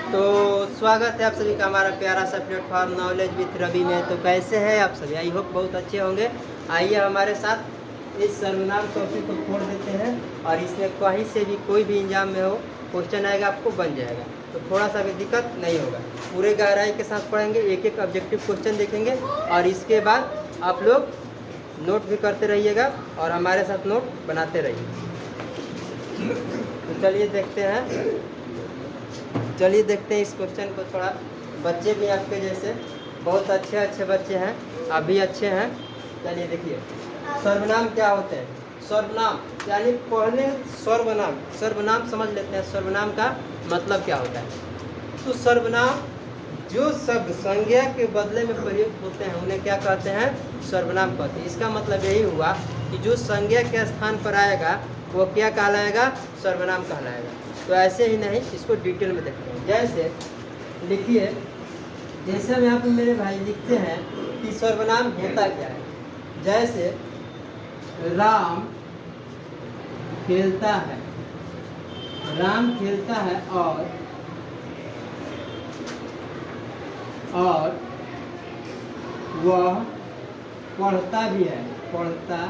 तो स्वागत है आप सभी का हमारा प्यारा सा प्लेटफॉर्म नॉलेज विथ रवि में। तो कैसे हैं आप सभी? आई होप बहुत अच्छे होंगे। आइए हमारे साथ इस सर्वनाम टॉपिक को खोल देते हैं और इसमें कहीं से भी कोई भी एग्जाम में हो क्वेश्चन आएगा आपको बन जाएगा, तो थोड़ा सा भी दिक्कत नहीं होगा। पूरे गहराई के साथ पढ़ेंगे, एक एक ऑब्जेक्टिव क्वेश्चन देखेंगे और इसके बाद आप लोग नोट भी करते रहिएगा और हमारे साथ नोट बनाते रहिए। तो चलिए देखते हैं इस क्वेश्चन को। थोड़ा बच्चे भी आपके जैसे बहुत अच्छे बच्चे हैं, आप भी अच्छे हैं। चलिए देखिए, सर्वनाम क्या होते हैं। सर्वनाम यानी पहले सर्वनाम समझ लेते हैं। सर्वनाम का मतलब क्या होता है। तो सर्वनाम जो शब्द संज्ञा के बदले में प्रयुक्त होते हैं उन्हें क्या कहते हैं? सर्वनाम कहते हैं। इसका मतलब यही हुआ कि जो संज्ञा के स्थान पर आएगा वो क्या कहलाएगा? सर्वनाम कहलाएगा। तो ऐसे ही नहीं, इसको डिटेल में देखते हैं। जैसे लिखिए, जैसे हम यहाँ पे मेरे भाई लिखते हैं कि सर्वनाम होता क्या है। जैसे राम खेलता है, राम खेलता है और वह पढ़ता भी है, पढ़ता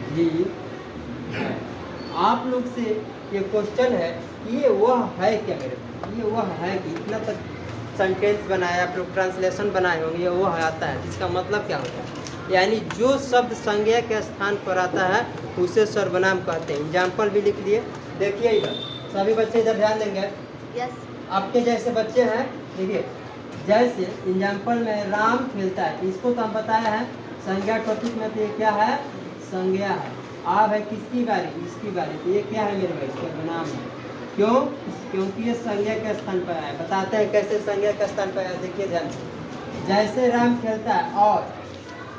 भी है। आप लोग से ये क्वेश्चन है कि ये वह है क्या? मेरे ये वह है कि इतना तक सेंटेंस बनाया, आप लोग ट्रांसलेशन बनाए होंगे, ये वह आता है। इसका मतलब क्या होता है? यानी जो शब्द संज्ञा के स्थान पर आता है उसे सर्वनाम कहते हैं। एग्जाम्पल भी लिख लिए, देखिए इधर सभी बच्चे इधर ध्यान देंगे। यस। आपके जैसे बच्चे हैं, देखिए जैसे एग्जाम्पल में राम खेलता है, इसको तो हम बताया है संज्ञा टॉपिक में। तो ये क्या है? संज्ञा है। आप है किसकी बारी? इसकी बारी। तो ये क्या है मेरे भाई? सर्वनाम है। क्यों? क्योंकि ये संज्ञा के स्थान पर आया। बताते हैं कैसे संज्ञा के स्थान पर आया। देखिए ध्यान से, जैसे राम खेलता है और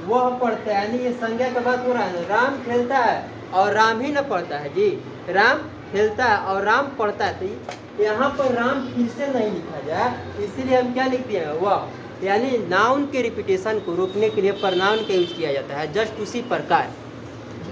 वह पढ़ता है, यानी ये संज्ञा का बात हो रहा है। राम खेलता है और राम ही न पढ़ता है जी। राम खेलता है और राम पढ़ता है। तो यहाँ पर राम फिर से नहीं लिखा जाए, इसीलिए हम क्या लिख दिए? वह। यानी नाउन के रिपीटेशन को रोकने के लिए प्रनाउन का यूज किया जाता है। जस्ट उसी प्रकार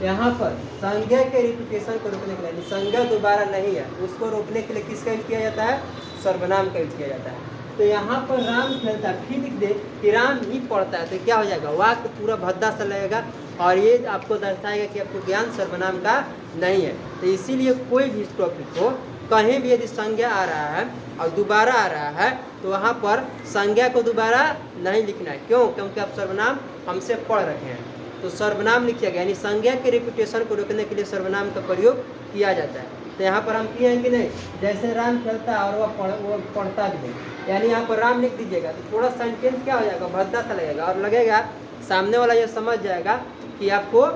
यहाँ पर संज्ञा के रिपीटेशन को रोकने के लिए, संज्ञा दोबारा नहीं है, उसको रोकने के लिए किसका यूज किया जाता है? सर्वनाम का यूज किया जाता है। तो यहाँ पर राम खेलता है, फिर लिख दे कि राम ही पढ़ता है, तो क्या हो जाएगा? वाक्य पूरा भद्दा सा लगेगा और ये आपको दर्शाएगा कि आपको ज्ञान सर्वनाम का नहीं है। तो इसीलिए कोई भी टॉपिक हो, कहीं भी यदि संज्ञा आ रहा है और दोबारा आ रहा है तो वहाँ पर संज्ञा को दोबारा नहीं लिखना है। क्यों? क्योंकि आप सर्वनाम हमसे पढ़ रखे हैं, तो सर्वनाम लिखिएगा। यानी संज्ञा के रिपीटेशन को रोकने के लिए सर्वनाम का प्रयोग किया जाता है। तो यहाँ पर हम किए हैं कि नहीं? जैसे राम खेलता है और वह पढ़ता भी है, यानी यहाँ पर राम लिख दीजिएगा तो थोड़ा सेंटेंस क्या हो जाएगा? भद्दा सा लगेगा और लगेगा सामने वाला ये समझ जाएगा कि आपको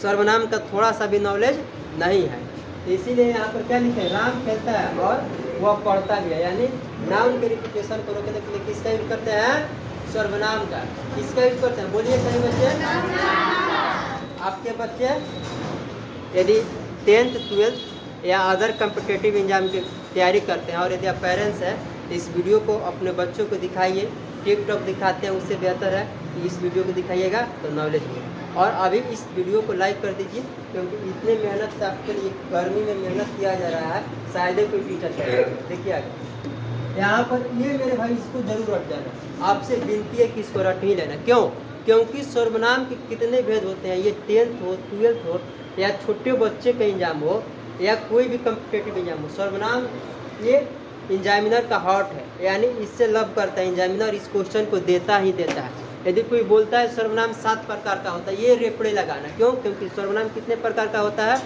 सर्वनाम का थोड़ा सा भी नॉलेज नहीं है। तो इसीलिए यहाँ पर क्या लिखे? राम खेलता है और वह पढ़ता भी है। यानी नाउन के रिपीटेशन को रोकने के लिए किसका यूज करते हैं? सर्वनाम का। किसका यूज करते हैं? बोलिए सही बच्चे। आपके बच्चे यदि 10th 12th या अदर कम्पिटेटिव एग्जाम की तैयारी करते हैं और यदि आप पेरेंट्स हैं तो इस वीडियो को अपने बच्चों को दिखाइए। टिकटॉक दिखाते हैं उससे बेहतर है कि इस वीडियो को दिखाइएगा तो नॉलेज मिलेगा। और अभी इस वीडियो को लाइक कर दीजिए, क्योंकि इतने मेहनत से आपके लिए गर्मी में मेहनत किया जा रहा है, शायद ही कोई टीचर करेगा। देखिए आगे यहाँ पर ये मेरे भाई इसको जरूर रट जाना। आपसे विनती है कि इसको रट ही लेना। क्यों? क्योंकि सर्वनाम के कितने भेद होते हैं। ये 10th हो, 12th हो या छोटे बच्चे का एग्जाम हो या कोई भी कम्पिटेटिव एग्जाम हो, सर्वनाम ये एग्जामिनर का हार्ट है। यानी इससे लव करता है एग्जामिनर, इस क्वेश्चन को देता ही देता है। यदि कोई बोलता है सर्वनाम 7 प्रकार का होता है, ये रेपड़े लगाना। क्यों? क्योंकि सर्वनाम कितने प्रकार का होता है?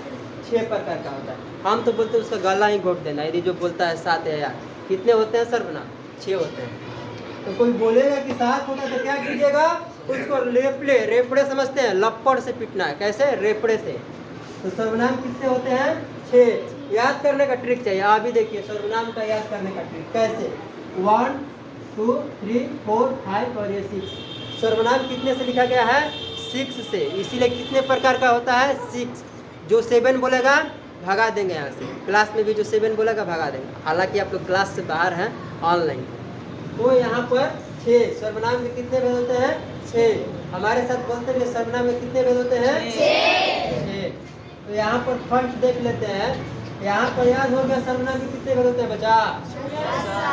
6 प्रकार का होता है। हम तो बोलते हैं उसका गला ही घोट देना। यदि जो बोलता है 7 है यार, कितने होते हैं सर्वनाम? 6 होते हैं। तो कोई बोलेगा कि 7 होता है तो क्या कीजिएगा? उसको रेपड़े समझते हैं, लपड़ से पीटना है। कैसे? रेपड़े से। तो सर्वनाम कितने होते हैं? 6। याद करने का ट्रिक चाहिए। आप भी देखिए सर्वनाम का याद करने का ट्रिक कैसे? 1 2 3 4 5 और ये 6। सर्वनाम कितने से लिखा गया है? 6 से। इसीलिए कितने प्रकार का होता है? 6। जो 7 बोलेगा भगा देंगे यहाँ से। क्लास में भी जो 7 बोलेगा भगा देंगे, हालांकि आप लोग क्लास से बाहर हैं, ऑनलाइन। तो यहाँ पर 6 सर्वनाम के कितने भेद होते हैं? 6। हमारे साथ बोलते हैं सर्वनाम में कितने भेद होते हैं? 6। तो यहाँ पर फर्स्ट देख लेते हैं यहाँ पर याद हो गया सर्वनाम के कितने भेद होते हैं बच्चा?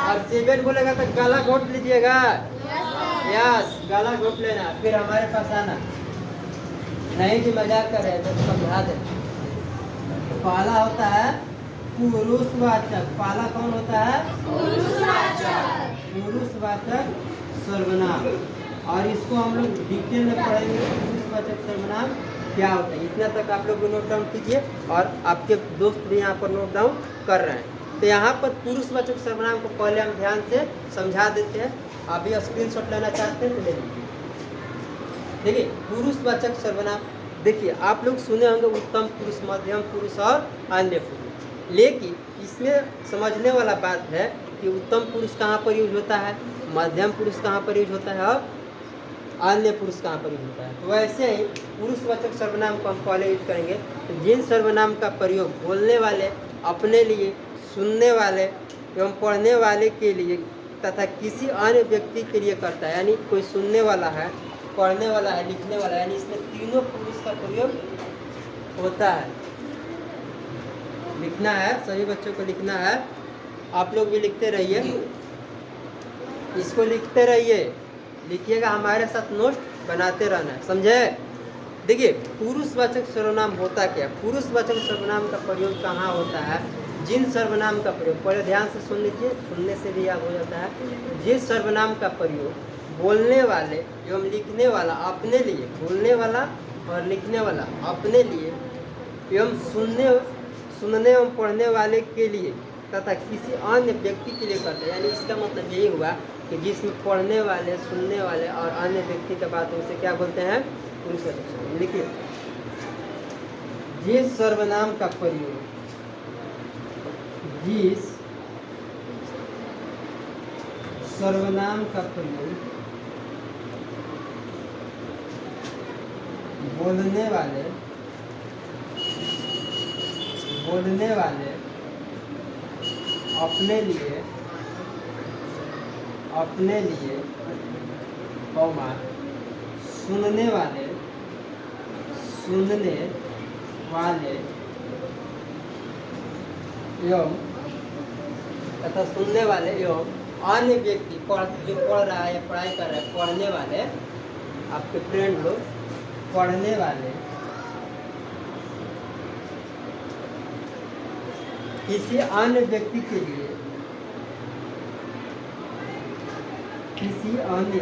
और सेकंड बोलेगा तो गला घोट लीजिएगा। यस, गला घोट लेना, फिर हमारे पास आना। नहीं जी मजाक कर रहे हैं तो समझा दे। पहला होता है पुरुषवाचक। पहला कौन होता है? पुरुषवाचक सर्वनाम। और इसको हम लोग डिटेल में पढ़ेंगे। पुरुषवाचक सर्वनाम क्या होता है, इतना तक आप लोग भी नोट डाउन कीजिए और आपके दोस्त भी यहाँ पर नोट डाउन कर रहे हैं। तो यहाँ पर पुरुषवाचक सर्वनाम को पहले हम ध्यान से समझा देते हैं। अभी स्क्रीनशॉट लेना चाहते हैं तो ले लीजिए। देखिए पुरुषवाचक सर्वनाम, देखिए आप लोग सुने होंगे उत्तम पुरुष, मध्यम पुरुष और अन्य पुरुष, लेकिन इसमें समझने वाला बात है कि उत्तम पुरुष कहाँ पर यूज होता है, मध्यम पुरुष कहाँ पर यूज होता है और अन्य पुरुष कहाँ पर यूज होता है। तो वैसे ही पुरुषवाचक सर्वनाम को हम पहले यूज करेंगे। तो जिन सर्वनाम का प्रयोग बोलने वाले, अपने लिए, सुनने वाले एवं पढ़ने वाले के लिए तथा किसी अन्य व्यक्ति के लिए करता है, यानी कोई सुनने वाला है, पढ़ने वाला है, लिखने वाला है, यानी इसमें तीनों पुरुष का प्रयोग होता है। लिखना है, सभी बच्चों को लिखना है। आप लोग भी लिखते रहिए, इसको लिखते रहिए, लिखिएगा, हमारे साथ नोट बनाते रहना है, समझे? देखिए पुरुषवाचक सर्वनाम होता क्या? पुरुषवाचक सर्वनाम का प्रयोग कहाँ होता है? जिन सर्वनाम का प्रयोग, पहले ध्यान से सुन लीजिए, सुनने से भी याद हो जाता है। जिस सर्वनाम का प्रयोग बोलने वाले एवं लिखने वाला अपने लिए, बोलने वाला और लिखने वाला अपने लिए एवं सुनने एवं पढ़ने वाले के लिए तथा किसी अन्य व्यक्ति के लिए करते हैं, यानी इसका मतलब यही हुआ कि जिसमें पढ़ने वाले, सुनने वाले और अन्य व्यक्ति का बात है उसे क्या बोलते हैं? पुरुषवाचक सर्वनाम। लिखिए जिस सर्वनाम का प्रयोग, जिस सर्वनाम का प्रयोग बोलने वाले अपने लिए कौमा सुनने वाले एवं तथा सुनने वाले एवं अन्य व्यक्ति जो पढ़ रहा है या पढ़ाई कर रहा है, पढ़ने वाले, आपके फ्रेंड लोग, पढ़ने वाले किसी अन्य व्यक्ति के लिए, किसी अन्य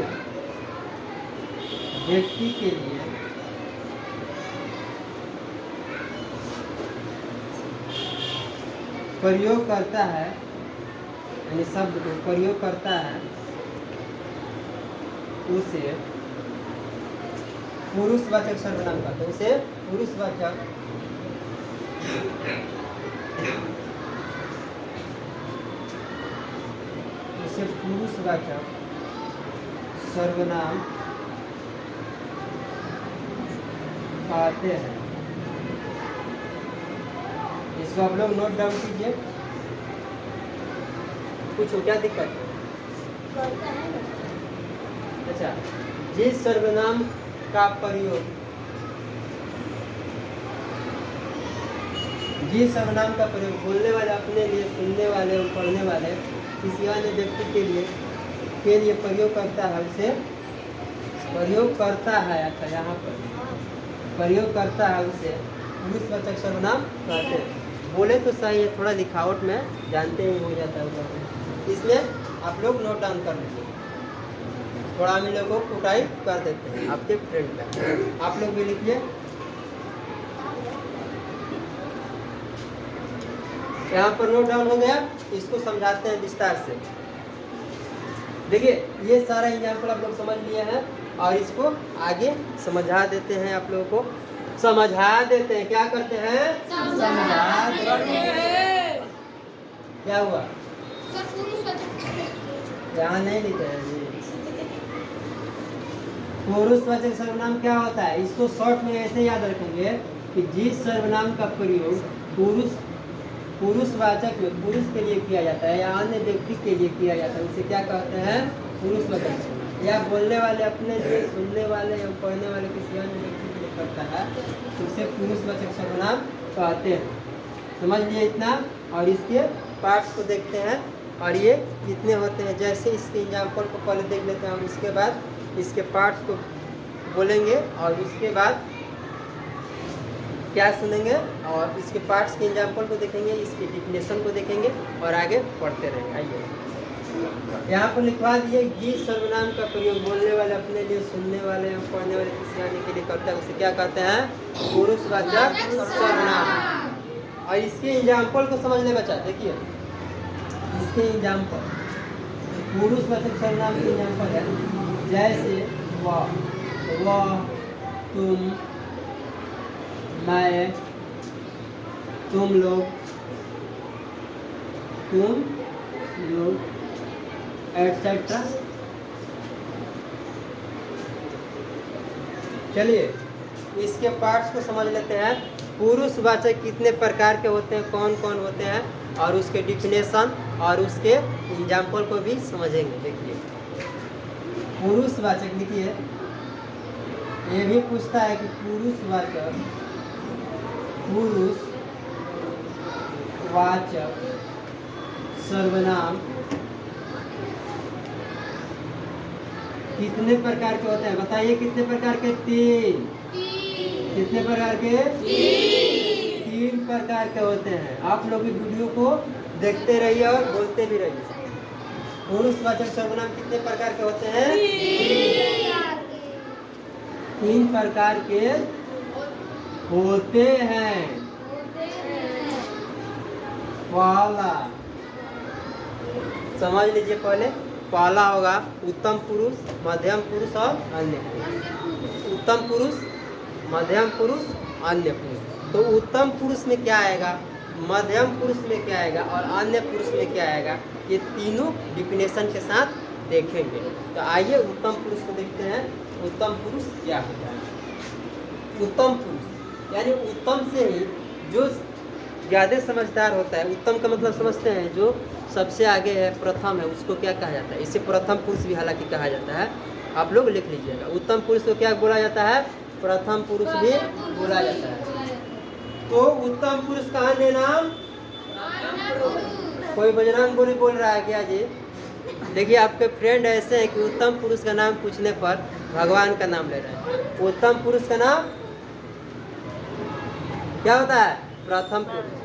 व्यक्ति के लिए प्रयोग करता है, यानी शब्द को प्रयोग करता है, उसे पुरुषवाचक सर्वनाम कहते हैं। उसे पुरुषवाचक सर्वनाम कहते हैं। इसको आप लोग नोट डाउन कीजिए। कुछ हो क्या दिक्कत? अच्छा, जिस सर्वनाम का प्रयोग, जिस सर्वनाम का प्रयोग बोलने वाले, अपने लिए, सुनने वाले और पढ़ने वाले किसी अन्य व्यक्ति के लिए प्रयोग करता है, उसे प्रयोग करता है। अच्छा, यहाँ पर प्रयोग करता है उसे पुरुषवाचक सर्वनाम कहते हैं। बोले तो सही है, थोड़ा लिखावट में जानते ही हो जाता है, इसलिए आप लोग नोट डाउन कर लीजिए। थोड़ा हम लोगों को कुटाई कर देते हैं आपके फ्रेंड का, आप लोग भी लिखिए। यहाँ पर नोट डाउन हो गया, इसको समझाते हैं विस्तार से। देखिए ये सारा एग्जाम्पल आप लोग समझ लिए हैं और इसको आगे समझा देते हैं, आप लोगों को समझा देते हैं। क्या करते हैं? समझा देते हैं। क्या हुआ? यहाँ नहीं लिखे हैं जी। पुरुषवाचक सर्वनाम क्या होता है, इसको शॉर्ट में ऐसे याद रखेंगे कि जिस सर्वनाम का प्रयोग पुरुषवाचक में पुरुष के लिए किया जाता है या अन्य व्यक्ति के लिए किया जाता है, उसे क्या कहते हैं? पुरुषवाचक सर्वनाम। या बोलने वाले अपने लिए, सुनने वाले या पढ़ने वाले किसी अन्य व्यक्ति के लिए करता है तो उसे पुरुषवाचक सर्वनाम कहते हैं। समझ लिए इतना। और इसके पार्ट्स को देखते हैं और ये कितने होते हैं। जैसे इसके एग्जाम्पल को पहले देख लेते हैं और इसके बाद इसके पार्ट्स को बोलेंगे और उसके बाद क्या सुनेंगे और इसके पार्ट्स के एग्जाम्पल को देखेंगे, इसकी डिफिनेशन को देखेंगे और आगे पढ़ते रहेंगे। आइए यहाँ पर लिखवा दिए, गी सर्वनाम का प्रयोग बोलने वाले अपने लिए, सुनने वाले और पढ़ने वाले किसी आने के लिए करता है, उसे क्या कहते हैं? पुरुषवाचक सर्वनाम। और इसके एग्जाम्पल को समझ ले बच्चा, देखिए इसके एग्जाम्पल पुरुषवाचक सर्वनाम के एग्जाम्पल है जैसे वह, तुम, मैं, तुम लोग एटसेट्रा। चलिए इसके पार्ट्स को समझ लेते हैं। पुरुषवाचक कितने प्रकार के होते हैं, कौन कौन होते हैं और उसके डिफिनेशन और उसके एग्जाम्पल को भी समझेंगे। देखिए पुरुषवाचक, लिखिए ये भी पूछता है कि पुरुषवाचक सर्वनाम कितने प्रकार के होते हैं? बताइए कितने प्रकार के? 3। कितने प्रकार के? 3 प्रकार के होते हैं। आप लोग इस वीडियो को देखते रहिए और बोलते भी रहिए। पुरुषवाचक सर्वनाम कितने प्रकार के होते हैं? 3 प्रकार के होते हैं। पहला समझ लीजिए, पहले पहला होगा उत्तम पुरुष, मध्यम पुरुष और अन्य पुरुष। उत्तम पुरुष, मध्यम पुरुष, अन्य पुरुष। तो उत्तम पुरुष में क्या आएगा, मध्यम पुरुष में क्या आएगा और अन्य पुरुष में क्या आएगा, ये तीनों डिफिनेशन के साथ देखेंगे। तो आइए उत्तम पुरुष को देखते हैं। उत्तम पुरुष क्या होता है? उत्तम पुरुष यानी उत्तम से ही जो ज़्यादा समझदार होता है। उत्तम का मतलब समझते हैं, जो सबसे आगे है, प्रथम है, उसको क्या कहा जाता है? इसे प्रथम पुरुष भी हालांकि कहा जाता है। आप लोग लिख लीजिएगा, उत्तम पुरुष को क्या बोला जाता है? प्रथम पुरुष भी बोला जाता है। तो उत्तम पुरुष का अन्य नाम? कोई बजरंग बोली बोल रहा है क्या जी? देखिए आपके फ्रेंड ऐसे हैं कि उत्तम पुरुष का नाम पूछने पर भगवान का नाम ले रहे हैं। उत्तम पुरुष का नाम क्या होता है? प्रथम पुरुष।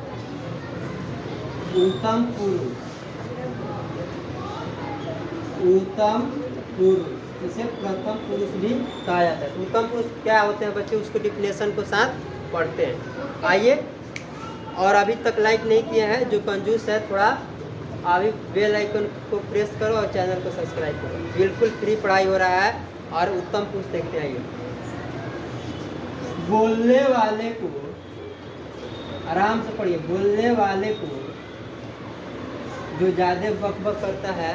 उत्तम पुरुष, उत्तम पुरुष इसे प्रथम पुरुष भी कहा जाता है। उत्तम पुरुष क्या होते हैं बच्चे, उसको डिफिनेशन को साथ पढ़ते हैं। आइए, और अभी तक लाइक नहीं किए हैं जो कंजूस है, थोड़ा अभी बेल आइकन को प्रेस करो और चैनल को सब्सक्राइब करो। बिल्कुल फ्री पढ़ाई हो रहा है। और उत्तम पुरुष देखते हैं। बोलने वाले को, आराम से पढ़िए, बोलने वाले को जो ज़्यादा बकबक करता है,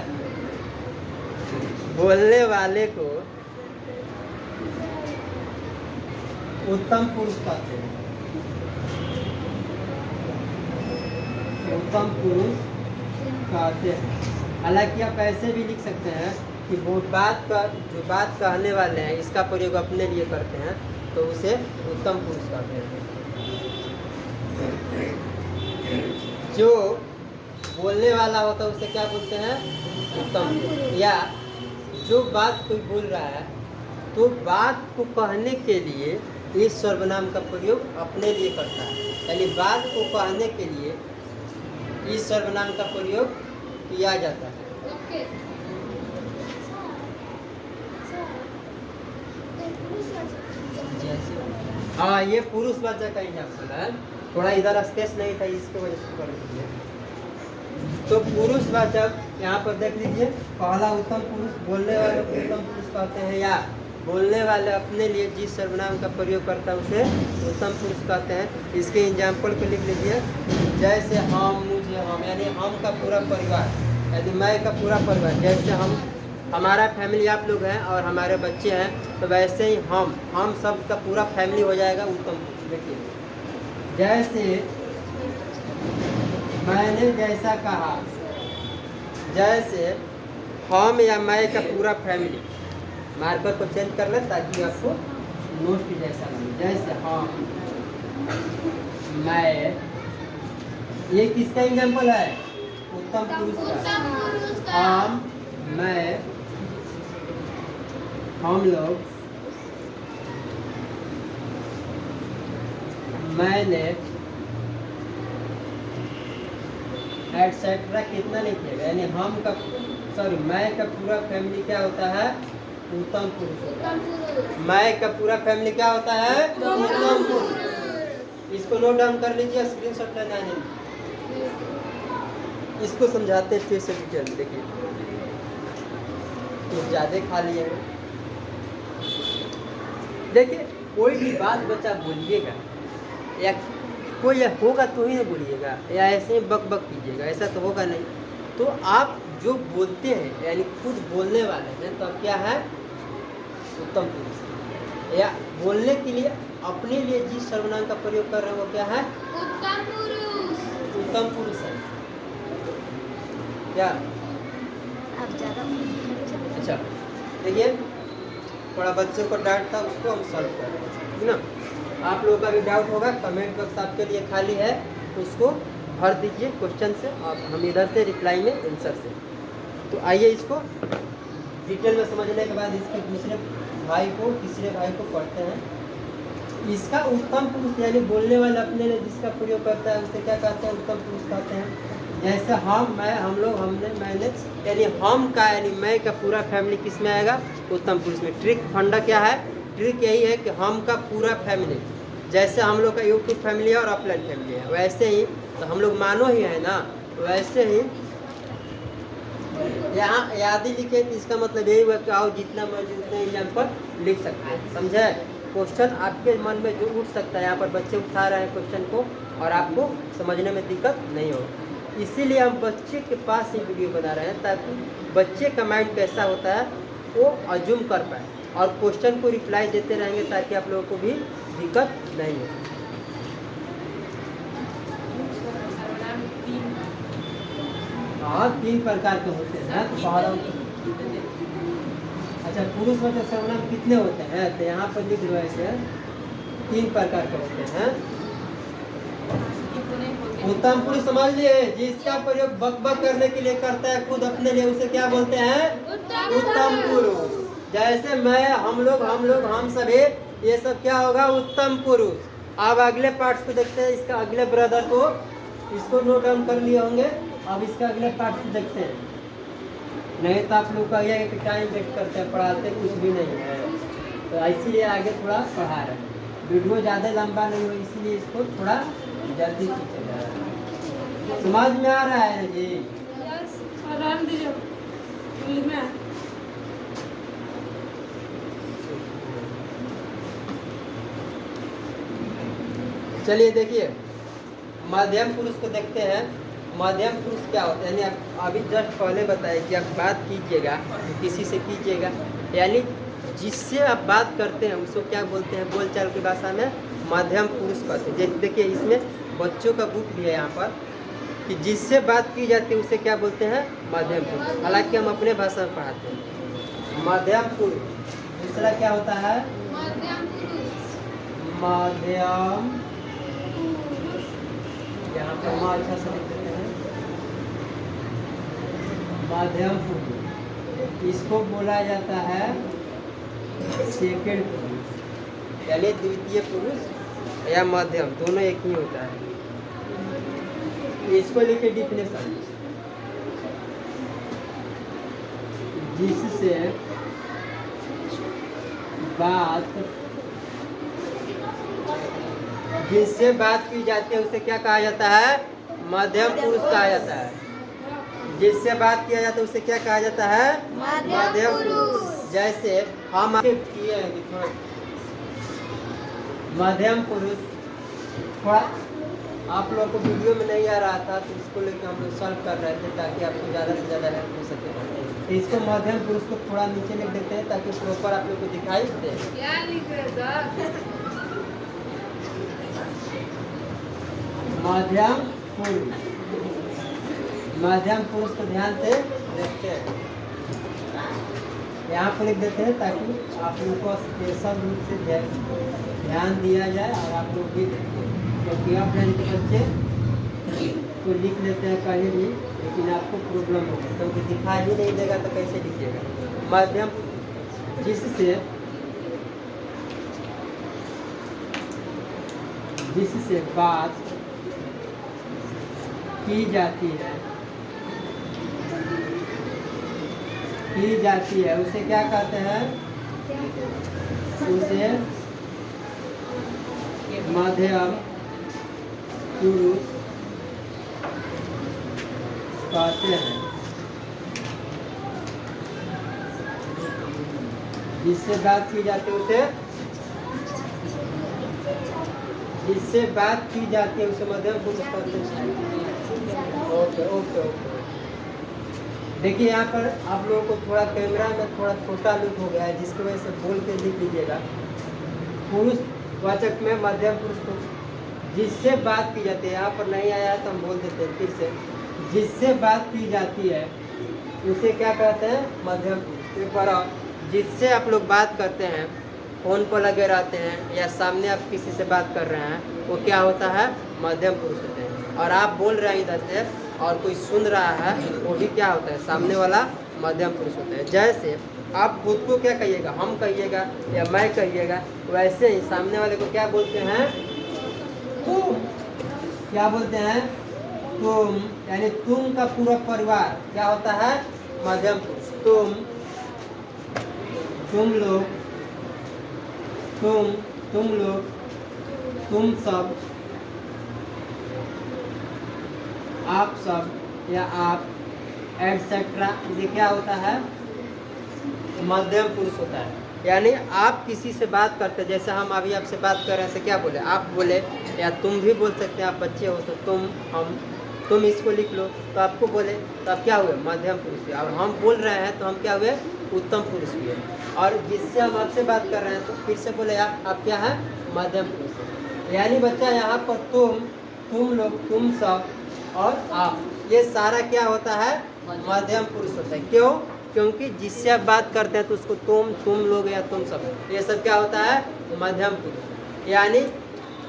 बोलने वाले को उत्तम पुरुष कहते हैं। उत्तम पुरुष कहते हैं। हालांकि आप ऐसे भी लिख सकते हैं कि वो जो बात कहने वाले हैं इसका प्रयोग अपने लिए करते हैं, तो उसे उत्तम पुरुष कहते हैं। जो बोलने वाला होता है उसे क्या बोलते हैं? उत्तम पुरुष। या जो बात कोई बोल रहा है तो बात को कहने के लिए इस सर्वनाम का प्रयोग अपने लिए करता है, यानी बात को कहने के लिए इस सर्वनाम का प्रयोग किया जाता है। हाँ, ये पुरुषवाचक का एग्जाम्पल है। थोड़ा इधर स्पेस नहीं था, इसके वजह से कर लीजिए। तो पुरुषवाचक यहाँ पर देख लीजिए, पहला उत्तम पुरुष, बोलने वाले को उत्तम पुरुष कहते हैं, या बोलने वाले अपने लिए जिस सर्वनाम का प्रयोग करता है उसे उत्तम पुरुष कहते हैं। इसके एग्जाम्पल को लिख लीजिए, जैसे हम, मुझे, हम, यानी हम का पूरा परिवार, यानी मैं का पूरा परिवार। जैसे हमारा फैमिली आप लोग हैं और हमारे बच्चे हैं, तो वैसे ही हम सब का पूरा फैमिली हो जाएगा उत्तम पुरुष। देखिए, जैसे मैंने जैसा कहा, जैसे हम या मैं का पूरा फैमिली। मार्कर को चेंज कर लें ताकि आपको नोट की जैसा लगे। जैसे हम, मैं, ये किसका एग्जाम्पल है? उत्तम पुरुष का। हम, मैं, हम लोग, मैंने, एटसेट्रा कितना लिखिएगा? यानी हम का, सॉरी, मैं का पूरा फैमिली क्या होता है? उत्तम पुरुष। मैं का पूरा फैमिली क्या होता है? उत्तम पुरुष। इसको नोट डाउन कर लीजिए, स्क्रीनशॉट लेना है। इसको समझाते हैं फिर से डिटेल। देखिए कुछ ज़्यादा खा लिए हैं। देखिए कोई भी बात बच्चा बोलिएगा या कोई होगा तो ही नहीं बोलिएगा, या ऐसे ही बक बक कीजिएगा, ऐसा तो होगा नहीं। तो आप जो बोलते हैं यानी खुद बोलने वाले हैं तो अब क्या है? उत्तम पुरुष। या बोलने के लिए अपने लिए जिस सर्वनाम का प्रयोग कर रहे हैं वो क्या है? उत्तम पुरुष। उत्तम पुरुष है क्या? आप ज़्यादा अच्छा देखिए, थोड़ा बच्चे को डांट था, उसको हम सॉल्व कर रहे हैं, ठीक ना? आप लोगों का भी डाउट होगा, कमेंट बॉक्स आपके लिए खाली है, उसको भर दीजिए क्वेश्चन से, और हम इधर से रिप्लाई में आंसर से। तो आइए इसको डिटेल में समझने के बाद इसके दूसरे भाई को, तीसरे भाई को पढ़ते हैं। इसका उत्तम पुरुष यानी बोलने वाला अपने लिए जिसका प्रयोग करता है उसे क्या कहते हैं? उत्तम पुरुष कहते हैं। जैसे हम, मैं, हम लोग, हमने, मैंने, यानी हम का यानी मैं का पूरा फैमिली किस में आएगा? उत्तम पुरुष में। ट्रिक फंडा क्या है? ट्रिक यही है कि हम का पूरा फैमिली, जैसे हम लोग का यूट्यूब फैमिली है और ऑफलाइन फैमिली है, वैसे ही तो हम लोग मानो ही है ना, वैसे ही यहाँ याद ही लिखे। तो इसका मतलब यही हुआ कि आओ जितना मर्जी उतना एग्जाम्पल लिख सकते हैं, समझे? क्वेश्चन आपके मन में जो उठ सकता है, यहाँ पर बच्चे उठा रहे हैं क्वेश्चन को और आपको समझने में दिक्कत नहीं हो। इसीलिए हम बच्चे के पास ही वीडियो बना रहे हैं ताकि बच्चे का माइंड कैसा होता है वो अज्यूम कर पाए, और क्वेश्चन को रिप्लाई देते रहेंगे ताकि आप लोगों को भी दिक्कत नहीं हो। हाँ 3 प्रकार के होते हैं। तो पहला, अच्छा पुरुष में तो सर्वनाम कितने होते हैं? तो यहाँ पर लिख दो ऐसे 3 प्रकार के होते हैं। उत्तम पुरुष समझ लिए, जिसका प्रयोग बक बक करने के लिए करता है खुद अपने लिए, उसे क्या बोलते हैं? उत्तम पुरुष। जैसे मैं, हम लोग, हम सभी, ये सब क्या होगा? उत्तम पुरुष। अब अगले पार्ट को देखते हैं, इसका अगले ब्रदर को, इसको नोट डाउन कर लिए होंगे। अब इसका अगले पार्ट को देखते हैं, नहीं तो आप लोग का यह कि टाइम वेस्ट करते हैं, पढ़ाते कुछ भी नहीं है। तो इसीलिए आगे थोड़ा पढ़ा रहे हैं, वीडियो ज़्यादा लंबा नहीं हो, इसीलिए इसको थोड़ा जल्दी खींचा जा रहा है। समझ में आ रहा है ना जी? चलिए देखिए मध्यम पुरुष को देखते हैं। मध्यम पुरुष क्या होता है? यानी आप अभी जस्ट पहले बताए कि आप बात कीजिएगा तो किसी से कीजिएगा, यानी जिससे आप बात करते हैं उसको क्या बोलते हैं? बोलचाल की भाषा में मध्यम पुरुष कहते हैं। जैसे देखिए इसमें बच्चों का बुक भी है यहाँ पर कि जिससे बात की जाती है उसे क्या बोलते हैं? मध्यम पुरुष। हालांकि हम अपने भाषा में पढ़ाते हैं मध्यम पुरुष। दूसरा क्या होता है? मध्यम, यहाँ पर माँ अच्छा से लिख देते हैं, मध्यम पुरुष। इसको बोला जाता है सेकंड पुरुष, यानी द्वितीय पुरुष या मध्यम, दोनों एक ही होता है। इसको लेके डिफिनेशन, जिससे बात की जाती है उसे क्या कहा जाता है? मध्यम पुरुष कहा जाता है। जिससे बात किया जाता है उसे क्या कहा जाता है? मध्यम पुरुष। जैसे हम किए हैं मध्यम पुरुष, थोड़ा आप लोगों को वीडियो में नहीं आ रहा था तो इसको लेकर हम लोग सॉल्व कर रहे थे ताकि आपको ज़्यादा से ज़्यादा हेल्प हो सके। तो इसको मध्यम पुरुष को थोड़ा नीचे लिख देते हैं ताकि प्रॉपर आप लोग को दिखाई दे। मध्यम पुरुष, मध्यम पुरुष को ध्यान से देखते हैं, यहाँ पर लिख देते हैं ताकि आप लोगों को स्पेशल रूप से ध्यान दिया जाए और आप लोग भी, क्योंकि आप के बच्चे इसको लिख लेते हैं कहीं भी, लेकिन आपको प्रॉब्लम होगा क्योंकि दिखाई ही नहीं देगा तो कैसे लिखिएगा। मध्यम जिससे बात की जाती है उसे क्या कहते हैं? उसे मध्यम पुरुष कहते हैं। जिससे बात की जाती है उसे मध्यम पुरुष कहते हैं। Okay okay okay. देखिए यहाँ पर आप लोगों को थोड़ा कैमरा में थोड़ा छोटा लुक हो गया है, जिसकी वजह से बोल के लिख लीजिएगा। पुरुष वाचक में मध्यम पुरुष को जिससे बात की जाती है, यहाँ पर नहीं आया है तो हम बोल देते हैं फिर से। जिससे बात की जाती है उसे क्या कहते हैं? मध्यम पुरुष। एक बार जिससे आप लोग बात करते हैं, फ़ोन पर लगे रहते हैं या सामने आप किसी से बात कर रहे हैं, वो क्या होता है? मध्यम पुरुष होते हैं। और आप बोल रहे हैं इधर से और कोई सुन रहा है, वो भी क्या होता है? सामने वाला मध्यम पुरुष होता है। जैसे आप खुद को क्या कहिएगा? हम कहिएगा या मैं कहिएगा, वैसे ही सामने वाले को क्या बोलते हैं? तुम। क्या बोलते हैं? तुम। यानी तुम का पूरा परिवार क्या होता है? मध्यम पुरुष। तुम लोग, तुम सब, आप सब या आप, एटसेट्रा, ये क्या होता है? मध्यम पुरुष होता है। यानी आप किसी से बात करते हैं, जैसे हम अभी आपसे बात कर रहे हैं, तो क्या बोले? आप बोले, या तुम भी बोल सकते हैं। आप बच्चे हो तो तुम, हम, तुम इसको लिख लो तो आपको बोले तो आप क्या हुए? मध्यम पुरुष हुए। और हम बोल रहे हैं तो हम क्या हुए? उत्तम पुरुष हुए। और जिससे हम आपसे बात कर रहे हैं तो फिर से बोले आप क्या है? मध्यम पुरुष। यानी बच्चा यहाँ पर तुम लोग, तुम सब और आप, ये सारा क्या होता है? मध्यम पुरुष होता है। क्यों? क्योंकि जिससे आप बात करते हैं तो उसको तुम लोग या तुम सब, ये सब क्या होता है? मध्यम पुरुष। यानी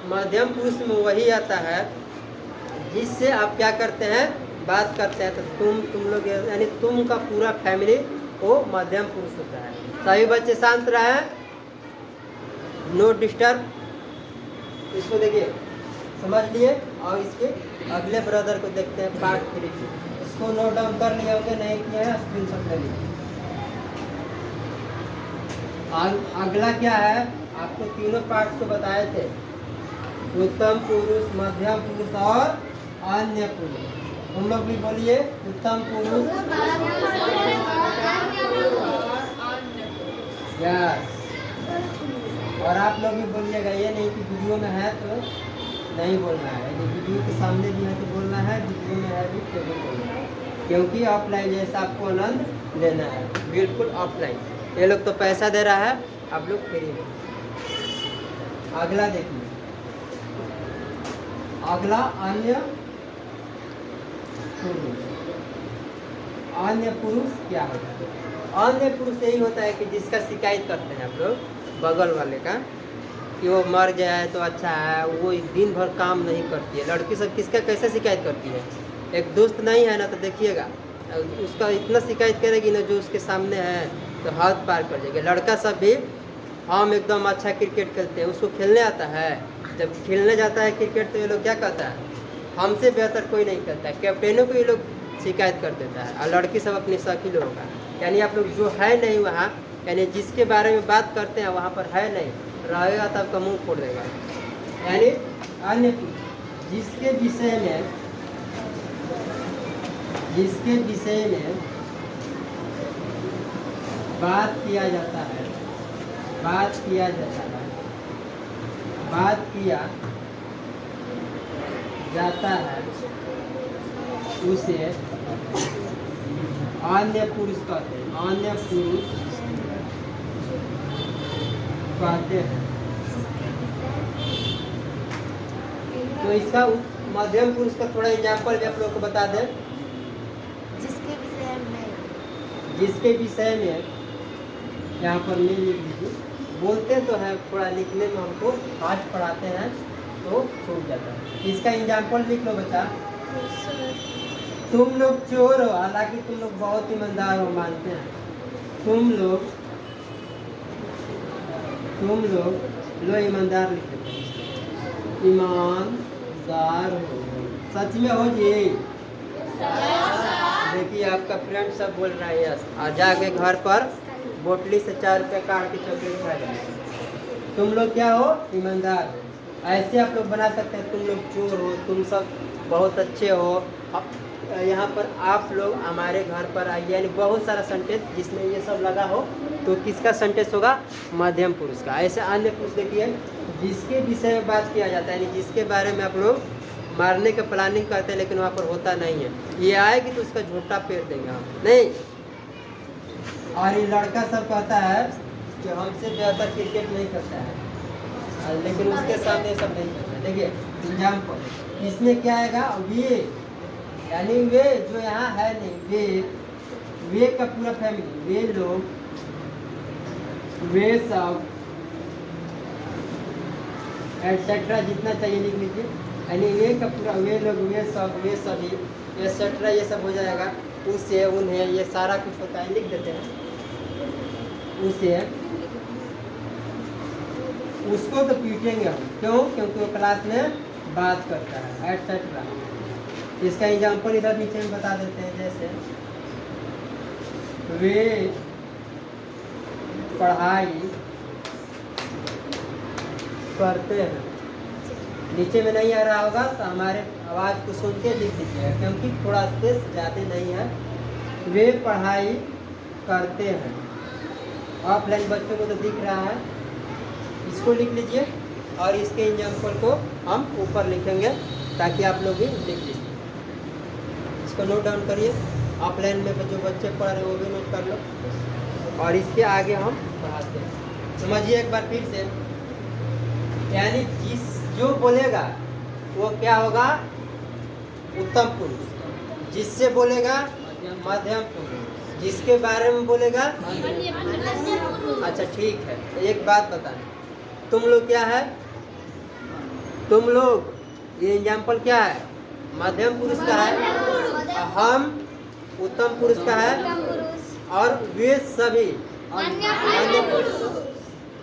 मध्यम पुरुष में वही आता है जिससे आप क्या करते हैं? बात करते हैं। तो तुम लोग, यानी तुम का पूरा फैमिली वो मध्यम पुरुष होता है। सभी बच्चे शांत रहे, नो डिस्टर्ब। इसको देखिए, समझ लिए। और इसके अगले ब्रदर को देखते हैं, पार्ट 3। इसको नोट डाउन कर लिया होगा, नहीं किया है स्क्रीनशॉट ले लीजिए। अगला क्या है? आपको तीनों पार्ट को बताए थे, उत्तम पुरुष, मध्यम पुरुष और अन्य पुरुष। तुम लोग भी बोलिए, उत्तम पुरुष, यस। और आप लोग भी बोलिएगा, ये नहीं कि वीडियो में है तो नहीं बोलना है, यदि वीडियो के सामने भी है तो बोलना है, वीडियो में है भी तो भी बोलना है। क्योंकि ऑफलाइन जैसा आपको आनंद लेना है, बिल्कुल ऑफलाइन। ये लोग तो पैसा दे रहा है, आप लोग फ्री में। अगला देखिए, अगला अन्य पुरुष। अन्य पुरुष क्या होता है? अन्य पुरुष यही होता है कि जिसका शिकायत करते हैं आप लोग, बगल वाले का, कि वो मर जाए तो अच्छा है, वो दिन भर काम नहीं करती है। लड़की सब किसका कैसे शिकायत करती है? एक दोस्त नहीं है ना तो देखिएगा, उसका इतना शिकायत करेगी ना, जो उसके सामने है तो हाथ पार कर जाएगा। लड़का सब भी, हम एकदम अच्छा क्रिकेट खेलते हैं, उसको खेलने आता है, जब खेलने जाता है क्रिकेट तो ये लोग क्या कहता है? हमसे बेहतर कोई नहीं खेलता है। कैप्टनों को ये लोग शिकायत कर देता है, और लड़की सब अपनी सखी लोगों का। यानी आप लोग जो है नहीं वहाँ, यानी जिसके बारे में बात करते हैं वहाँ पर है नहीं, रहेगा तो आपका मुंह फोड़ देगा। यानी अन्य जिसके विषय में बात किया जाता है, उसे अन्य पुरुष कहते हैं। अन्य पुरुष कहते हैं। तो इसका मध्यम पुरुष का थोड़ा एग्जाम्पल भी आप लोग को बता दें। जिसके विषय में यहाँ पर नहीं लिख लीजिए, बोलते तो हैं, थोड़ा लिखने में हमको हाथ पढ़ाते हैं तो छूट जाता है। इसका एग्जाम्पल लिख लो बच्चा। तुम लोग चोर हो, हालांकि तुम लोग बहुत ईमानदार हो, मानते हैं। तुम लोग लो ईमानदार लिखे थे। ईमानदार हो, सच में हो जी? देखिए आपका फ्रेंड सब बोल रहा है यस। और जाके घर पर बोतली से 4 रुपये काट के चॉकलेट खा जाए। तुम लोग क्या हो? ईमानदार हो। ऐसे आप लोग बना सकते हैं, तुम लोग चोर हो, तुम सब बहुत अच्छे हो। अब यहाँ पर आप लोग हमारे घर पर आइए, यानी बहुत सारा सेंटेंस जिसमें ये सब लगा हो, तो किसका सेंटेंस होगा? मध्यम पुरुष का। ऐसे अन्य पुरुष देखिए जिसके विषय में बात किया जाता है, यानी जिसके बारे में आप लोग मारने का प्लानिंग करते हैं लेकिन वहाँ पर होता नहीं है। ये आएगी तो उसका झोटा फेर देंगे हम, नहीं। और ये लड़का सब कहता है कि हमसे बेहतर क्रिकेट नहीं करता है, लेकिन उसके सामने सब नहीं करता है। देखिए एग्जाम्पल इसमें क्या आएगा? वे, यानी वे जो यहाँ है नहीं, वे का पूरा फैमिली, वे लोग, वे सब एटसेट्रा जितना चाहिए लिख लीजिए। यानी वे का पूरा, वे लोग, वे सब, वे सभी, एटसेट्रा ये सब हो जाएगा। उसे, उन्हें, ये सारा कुछ होता है, लिख देते हैं। उसे, उसको तो पीटेंगे हम, क्यों? क्योंकि वो क्लास में बात करता है, एटसेट्रा। इसका एग्जाम्पल इधर नीचे में बता देते हैं। जैसे वे पढ़ाई करते हैं, नीचे में नहीं आ रहा होगा तो हमारे आवाज़ को सुन के लिख दीजिएगा, क्योंकि थोड़ा स्पेस ज़्यादा नहीं है। वे पढ़ाई करते हैं, ऑफलाइन बच्चों को तो दिख रहा है, इसको लिख लीजिए। और इसके एग्जाम्पल को हम ऊपर लिखेंगे ताकि आप लोग भी लिख लीजिए। इसको नोट डाउन करिए, ऑफलाइन में जो बच्चे पढ़ रहे हैं वो भी नोट कर लो, और इसके आगे हम पढ़ाते हैं। समझिए एक बार फिर से, यानी जो बोलेगा वो क्या होगा? उत्तम पुरुष। जिससे बोलेगा मध्यम पुरुष। जिसके बारे में बोलेगा, अच्छा ठीक है। एक बात बताएं, तुम लोग क्या है? तुम लोग, ये एग्जाम्पल क्या है? मध्यम पुरुष का है, हम उत्तम पुरुष का है, और वे सभी अन्य पुरुष।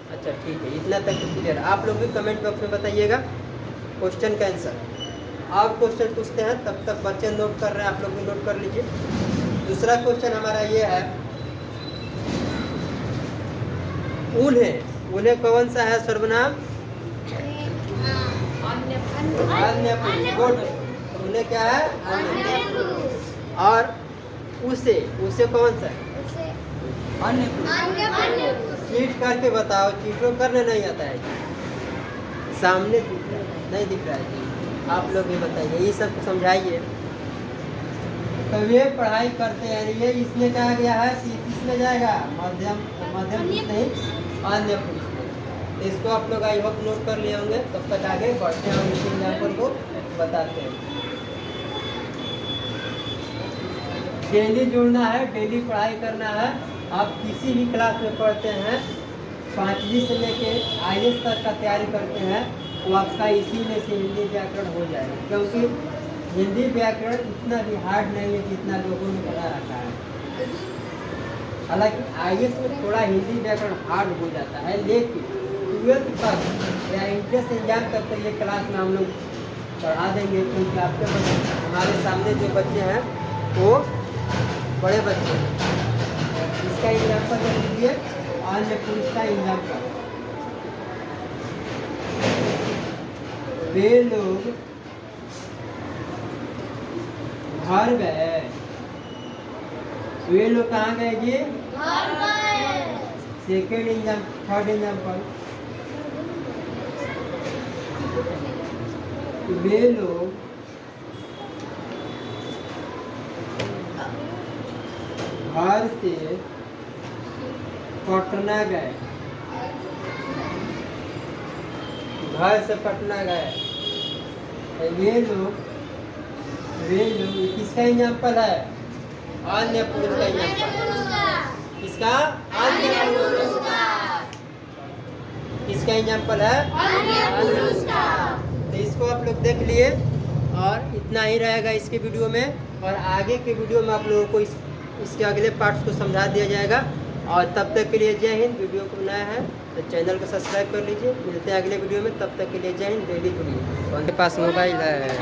अच्छा ठीक है, इतना तक क्लियर। आप लोग भी कमेंट बॉक्स में बताइएगा क्वेश्चन का आंसर। आप क्वेश्चन पूछते हैं, तब तक बच्चे नोट कर रहे हैं, आप लोग भी नोट कर लीजिए। दूसरा क्वेश्चन हमारा ये है, उन्हें कौन सा है सर्वनाम? अन्य पुरुष। गुड। उन्हें क्या है? अन्य पुरुष। और उसे कौन सा है? अन्य पुरुष। चीट करके बताओ, चीटों करने नहीं आता है, सामने दिख रहा है, नहीं दिख रहा है। आप लोग ये बताइए, ये सब समझाइए। तो वे पढ़ाई करते हैं, ये इसमें कहा गया है कि किसमें जाएगा? मध्यम पुरुष नहीं, अन्य पुरुष में। इसको आप लोग आई होप नोट कर लिए होंगे। तब तक आगे बढ़ते हैं और इस एग्जाम्पल को बताते हैं। डेली जुड़ना है, डेली पढ़ाई करना है। आप किसी भी क्लास में पढ़ते हैं, 5वीं से लेके IAS तक का तैयारी करते हैं, तो आपका इसी में से हिंदी व्याकरण हो जाएगा, क्योंकि हिंदी व्याकरण इतना भी हार्ड नहीं है जितना लोगों ने बना रखा है। हालांकि IAS में थोड़ा हिंदी व्याकरण हार्ड हो जाता है, लेकिन 12th तक या इंट्रेंस एग्जाम तक तो ये क्लास में हम लोग पढ़ा देंगे, क्योंकि आपके हमारे सामने जो बच्चे हैं वो बड़े बच्चे हैं। इसका एग्जाम्पल दे दीजिए, अन्य पुरुष का एग्जाम्पल। वे लोग घर गए। वे लोग कहाँ गए जी? घर गए। सेकेंड एग्जाम्पल, थर्ड एग्जाम्पल, वे लोग घर से पटना गए। घर से पटना गए। ये लोग किसका एग्जाम्पल है? अन्य पुरुष का एग्जाम्पल। किसका? अन्य पुरुष का। किसका एग्जाम्पल है? अन्य पुरुष का। तो इसको आप लोग देख लिए। और इतना ही रहेगा इसके वीडियो में, और आगे के वीडियो में आप लोगों को इसके अगले पार्ट्स को समझा दिया जाएगा। और तब तक के लिए जय हिंद। वीडियो को नया है तो चैनल को सब्सक्राइब कर लीजिए। मिलते हैं अगले वीडियो में, तब तक के लिए जय हिंद। डेली जुड़िए। उनके पास मोबाइल है।